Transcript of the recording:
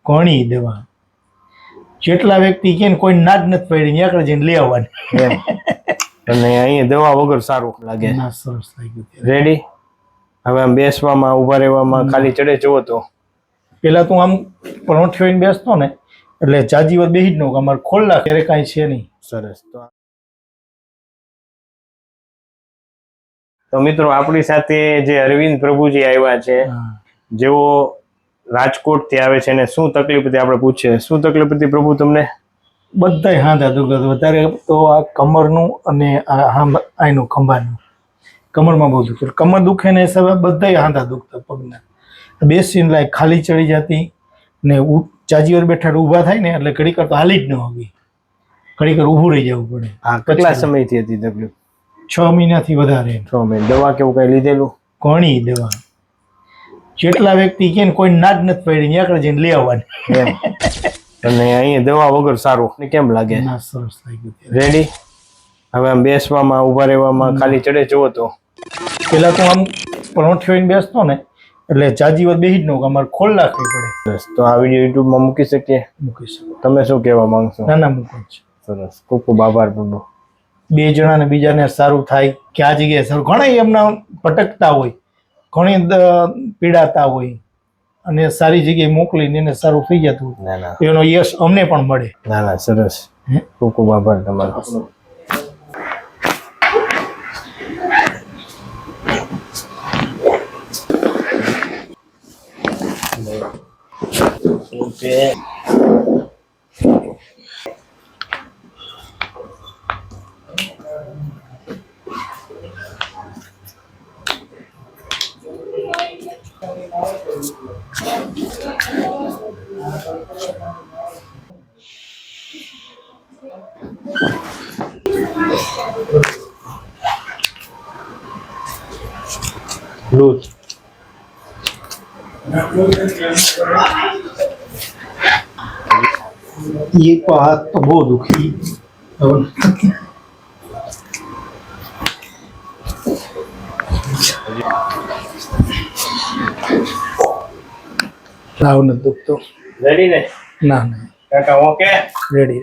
ઘણી દવા જેટલા વ્યક્તિ કે કોઈ ના જ નથી પડી ત્યાં આગળ જઈને લઈ આવવાની અને અહીંયા દવા વગર સારું લાગે. ના સરસ લાગ્યું. રેડી. હવે આમ બેસવામાં ઉભા રહેવામાં ખાલી ચડે જુઓ તો પેલા તું આમ પરોઠી હોઈને બેસતો ને એટલે જાજી વાર બેસી જ ન અમારે ખોલના ક્યારે કાંઈ છે નહીં. સરસ. તો મિત્રો આપણી સાથે જે અરવિંદ પ્રભુજી આવ્યા છે, જેઓ રાજકોટ થી આવે છે, અને શું તકલીફ હતી આપણે પૂછીએ. શું તકલીફ હતી પ્રભુ તમને? બધાય હાંધા દુખતું વધારે તો આ કમરનું અને આનું ખંભાનું. કમરમાં બહુ દુખતું. કમર દુખે ને હિસાબે બધાય હાંધા દુખતા પગના. બેસીને લાય ખાલી ચડી જતી ને જાજી વાર બેઠા ઊભા થાય ને એટલે ઘડીક તો હાલી જ ન હોવી, ઘડીક ઊભું રહી જવું પડે. કેટલા સમયથી હતી તકલીફ? 6 મહિનાથી વધારે. 6 મહિના. દવા કેવું કઈ લીધેલું? ઘણી દવા જેટલા વ્યક્તિ કે કોઈ ના જ નથી પડી ત્યાં આગળ જઈને લઈ આવવાની. અને અહીંયા દવા વગર સારું કેમ લાગે? ના સરસ લાગ્યું. રેડી. હવે આમ બેસવામાં ઉભા રહેવામાં ખાલી ચડે જુઓ તો પેલા તું આમ પરોઠી હોઈને બેસતો ને એટલે જાજી વાર બેસી જ ન અમારે ખોલ નાખવી પડે. તો આ વિડીયો યુટ્યુબમાં મૂકી શકીએ? મૂકી શકો. તમે શું કહેવા માંગશો? ના મૂકો જ. સરસ. ખૂબ ખૂબ આભાર પ્રભુ. 2 જણાને બીજાને સારું થાય કે આ જગ્યાએ સારું. ઘણા એમના ભટકતા હોય, ઘણી પીડાતા હોય અને સારી જગ્યાએ મોકલીને એને સારું થઈ જતું. એનો યશ અમને પણ મળે. ના સરસ. ખૂબ ખૂબ આભાર તમારો. ઓકે. લૂઝ. ये हाथ तो बहुत दुखी राव न दुख तो रेडी ने ना काका ओके रेडी